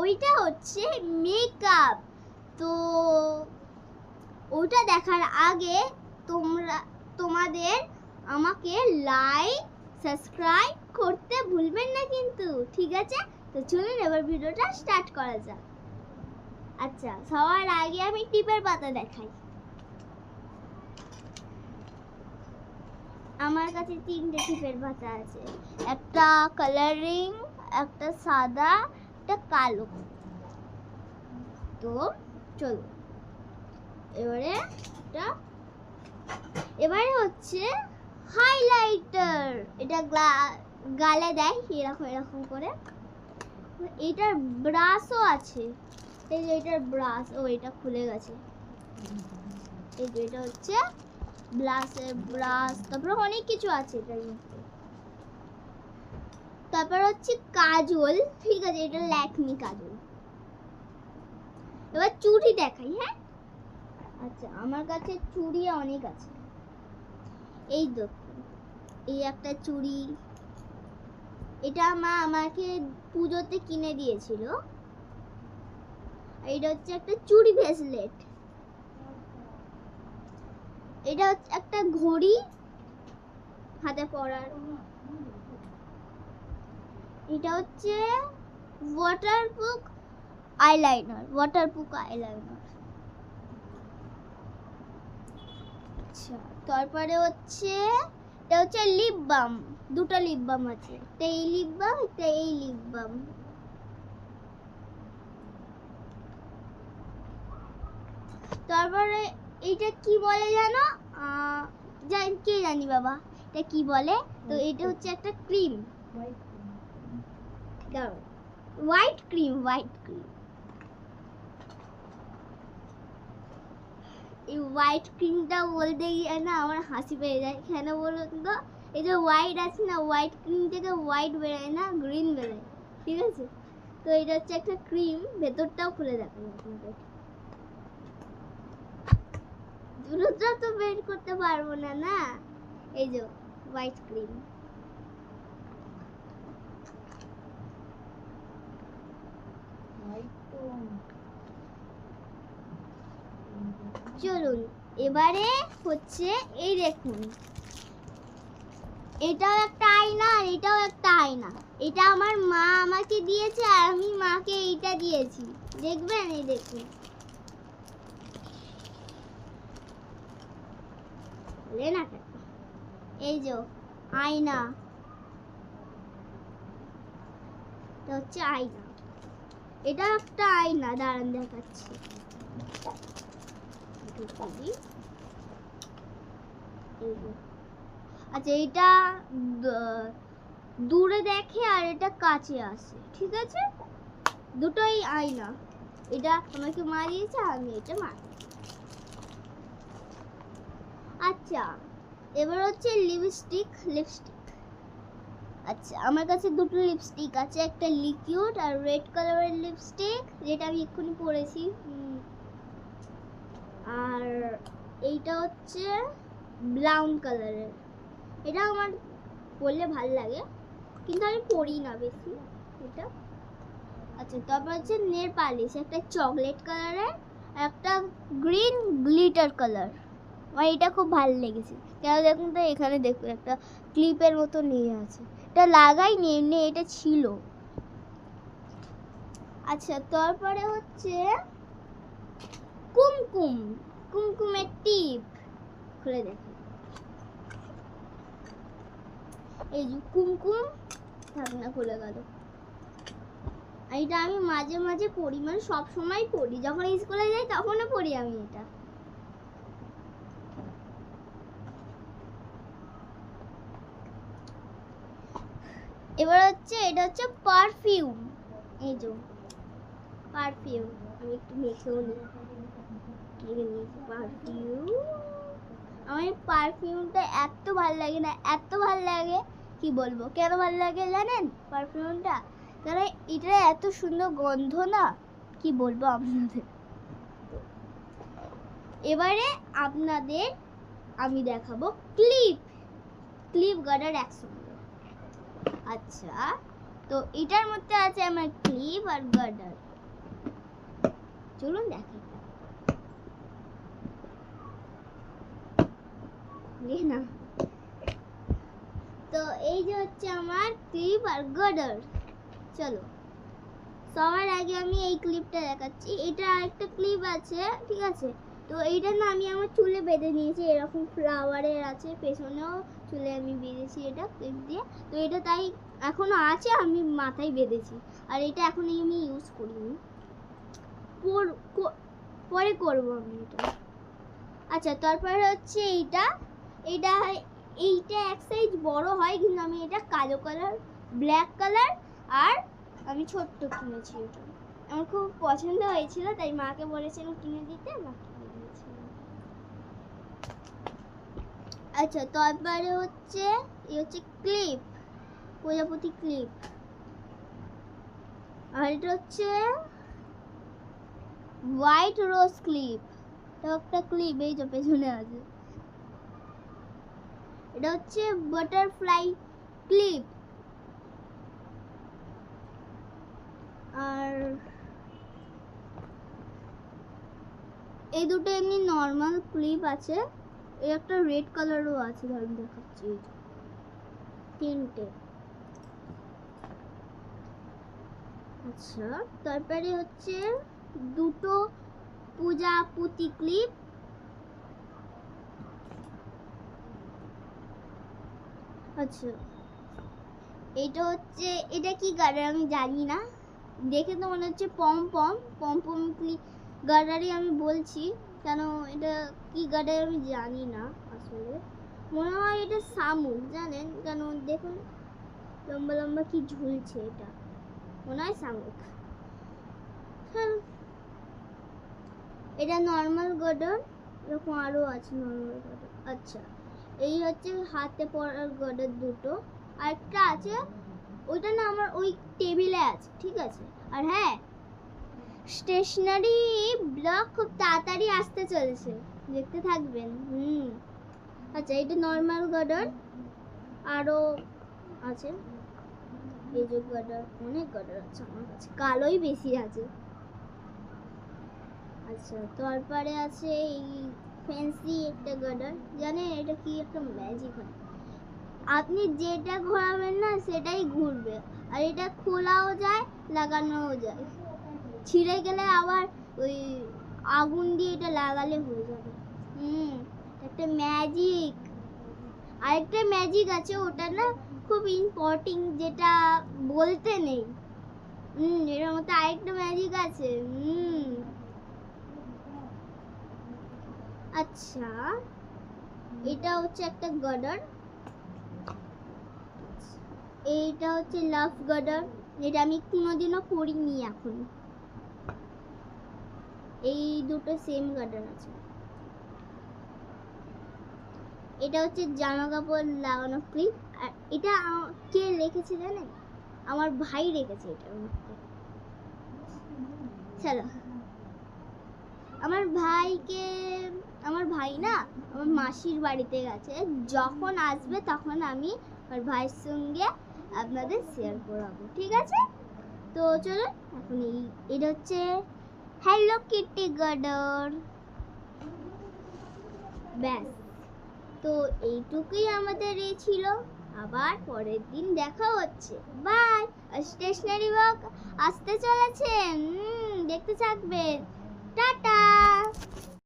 ওইটা হচ্ছে মেকআপ। তো ওটা দেখার আগে তোমাদের আমাকে লাইক সাবস্ক্রাইব করতে ভুলবেন না কিন্তু, ঠিক আছে? তো চলুন এবার ভিডিওটা স্টার্ট করা যাক। আচ্ছা, সবার আগে আমি টিপের পাতা দেখাই। আমার কাছে 3টে টিপের পাতা আছে, একটা কালারিং, একটা সাদা, একটা কালো। তো চলো এবারে হচ্ছে হাইলাইটার। এটা গালে দেয় এরকম এরকম করে। এটার ব্রাশও আছে, এই যে এটার ব্রাশ, ও এটা খুলে গেছে। এই যে এটা হচ্ছে ব্রাশ, তারপরে অনেক কিছু আছে এটার মধ্যে। তারপর হচ্ছে কাজল, ঠিক আছে, এটা ল্যাকমি কাজল। এবার চুড়ি দেখাই। হ্যাঁ, আচ্ছা, আমার কাছে চুড়ি অনেক আছে। এই দেখুন, এই একটা চুড়ি, এটা মা আমাকে পুজোতে কিনে দিয়েছিল। এটা হচ্ছে একটা চুড়ি ব্রেসলেট। এটা হচ্ছে একটা ঘড়ি হাতে পরার। এটা হচ্ছে ওয়াটারপ্রুফ আইলাইনার। আচ্ছা, তারপরে হচ্ছে এটা হচ্ছে লিপ বাম। দুটো লিপ বাম আছে, একটা এই লিপ বাম, একটা এই লিপ বাম। তারপরে এইটা কি বলে জানো? কে জানি বাবা, এটা কি বলে? তো এটা হচ্ছে একটা ক্রিম, হোয়াইট ক্রিম। এই হোয়াইট ক্রিমটা বলতে গিয়ে না আমার হাসি পেয়ে যায়। কেন বলুন তো? এই যে হোয়াইট আছে না, হোয়াইট ক্রিম থেকে হোয়াইট বেরোয় না, গ্রিন বেরোয়, ঠিক আছে? তো এটা হচ্ছে একটা ক্রিম, ভেতরটাও খুলে দেখাই আপনাদের। দুটোটা তো বের করতে পারবো না না। এই যে হোয়াইট ক্রিম। চলুন এবারে হচ্ছে এই দেখুন, এটাও একটা আয়না আর এটাও একটা আয়না। এটা আমার মা আমাকে দিয়েছে আর আমি মাকে এইটা দিয়েছি, দেখবেন? এই দেখুন, এই যে আয়না, এটা হচ্ছে আয়না। এটা একটা আয়না, দাঁড়ান দেখাচ্ছি। আচ্ছা, এটা দূরে দেখে আর এটা কাছে আসে, ঠিক আছে? দুটোই আয়না। এটা আমাকে মা দিয়েছে, আমি এটা মারি। আচ্ছা, এবার হচ্ছে লিপস্টিক। আচ্ছা, আমার কাছে দুটো লিপস্টিক আছে, একটা লিকুইড আর রেড কালারের লিপস্টিক, যেটা আমি এক্ষুনি পরেছি। আর এইটা হচ্ছে ব্রাউন কালারের। এটা আমার পরলে ভালো লাগে, কিন্তু আমি পরি না বেশি এটা। আচ্ছা, তারপর হচ্ছে নেল পালিশ, একটা চকলেট কালারের, একটা গ্রিন গ্লিটার কালার। আমার এটা খুব ভালো লেগেছে। কেন দেখুন তো, এখানে দেখুন একটা ক্লিপের মতো নিয়ে আছে, এটা লাগাইনি, এমনি এটা ছিল। আচ্ছা, তারপরে হচ্ছে কুমকুমের টিপ, খুলে দেখুন। এই যে কুমকুম, ঢাকনা খুলে গেল। এটা আমি মাঝে মাঝে পড়ি, মানে সব সময় পড়ি, যখন স্কুলে যাই তখনও পড়ি আমি এটা। এবার হচ্ছে এটা হচ্ছে পারফিউম। এই যে পারফিউম, আমি একটু মেখেও নিই। আমার পারফিউমটা এত ভালো লাগে না, এত ভালো লাগে কি বলবো। কেন ভালো লাগে জানেন পারফিউমটা? কারণ এটা এত সুন্দর গন্ধ না, কি বলবো আপনাদের। এবারে আপনাদের আমি দেখাবো ক্লিপ গার্ডার একসঙ্গে। আচ্ছা, তো এটার মধ্যে আছে আমার ক্লিপ আর গার্ডার। চলুন দেখি না। তো এই যে হচ্ছে আমার ক্লিপ আর গার্ডার। চলো সবার আগে আমি এই ক্লিপটা দেখাচ্ছি। এটা আরেকটা ক্লিপ আছে, ঠিক আছে। তো এইটা না আমি আমার চুলে বেঁধে নিয়েছি, এরকম ফ্লাওয়ারের আছে, পেছনেও চুলে আমি বেঁধেছি এটা ক্লিপ দিয়ে। তো এটা তাই এখনো আছে, আমি মাথায় বেঁধেছি। আর এটা এখন আমি ইউজ করিনি, পরে করব আমি এটা। আচ্ছা তারপরে হচ্ছে এইটা এক সাইজ বড় হয়, কিন্তু আমি এটা কালো কালার, ব্ল্যাক কালার আর আমি ছোট্ট কিনেছি। এটা আমার খুব পছন্দ হয়েছিল, তাই মাকে বলেছিলাম কিনে দিতে, মা কিনে দিয়েছিল। আচ্ছা তারপরে হচ্ছে এই হচ্ছে ক্লিপ, প্রজাপতি ক্লিপ। আর এটা হচ্ছে হোয়াইট রোজ ক্লিপ। এটা একটা ক্লিপ, এই যে পেছনে আছে। এটা হচ্ছে বাটারফ্লাই ক্লিপ। আর এই দুটো এমনি নর্মাল ক্লিপ আছে। এই একটা রেড কালারও আছে, ধরুন দেখাচ্ছি, তিনটে। আচ্ছা তারপরে হচ্ছে দুটো প্রজাপতি ক্লিপ। আচ্ছা এটা হচ্ছে, এটা কি গার্ডার আমি জানি না, দেখে তো মনে হচ্ছে পম পম ক্লিপ গার্ডারই আমি বলছি, কেন এটা কি গার্ডার আমি জানি না আসলে। মনে হয় এটা শামুক, জানেন কেন, দেখুন লম্বা লম্বা কি ঝুলছে, এটা মনে হয় শামুক। হ্যাঁ এটা নর্মাল গার্ডার, এরকম আরও আছে নর্মাল গার্ডার। আচ্ছা এই হচ্ছে হাতে পরার গার্ডার দুটো। আরেকটা আছে, ওইটা না আমার ওই টেবিলে আছে, ঠিক আছে। আর হ্যাঁ, স্টেশনারি ব্লগ খুব তাড়াতাড়ি আসতে চলেছে, দেখতে থাকবেন। আচ্ছা এটা নর্মাল গার্ডার, আরও আছে এই যে গার্ডার, অনেক গার্ডার আছে আমার কাছে, কালোই বেশি আছে। আচ্ছা তারপরে আছে এই ফ্যান্সি একটা গার্ডার, জানেন এটা কি একটা ম্যাজিক হয়, আপনি যেটা ঘোরাবেন না সেটাই ঘুরবে। আর এটা খোলাও যায়, লাগানোও যায়, ছিঁড়ে গেলে আবার ওই আগুন দিয়ে এটা লাগালে হয়ে যাবে। একটা ম্যাজিক। আরেকটা ম্যাজিক আছে, ওটা না খুব ইম্পর্টেন্ট, যেটা বলতে নেই। এর মধ্যে আরেকটা ম্যাজিক আছে। আচ্ছা এটা হচ্ছে একটা গার্ডার, এইটা হচ্ছে লাভ গার্ডার, এটা আমি কোনোদিনও পরিনি এখন। এই দুটো সেম গার্ডার আছে। এটা হচ্ছে জামা কাপড় লাগানো ক্লিপ। আর এটা কে রেখেছে জানেন, আমার ভাই রেখেছে এটার মধ্যে। চলো আমার ভাই না আমার মাসির বাড়িতে গেছে, যখন আসবে তখন আমি আমার ভাইয়ের সঙ্গে আপনাদের শেয়ার করাবো, ঠিক আছে। তো চলো এখন এটা হচ্ছে হ্যালো কিটি গার্ডার। ব্যাস, তো এইটুকুই আমাদের ছিল। আবার পরের দিন দেখা হচ্ছে, বাই। স্টেশনারি ওয়াক আসতে চলেছে, দেখতে থাকবেন, টাটা।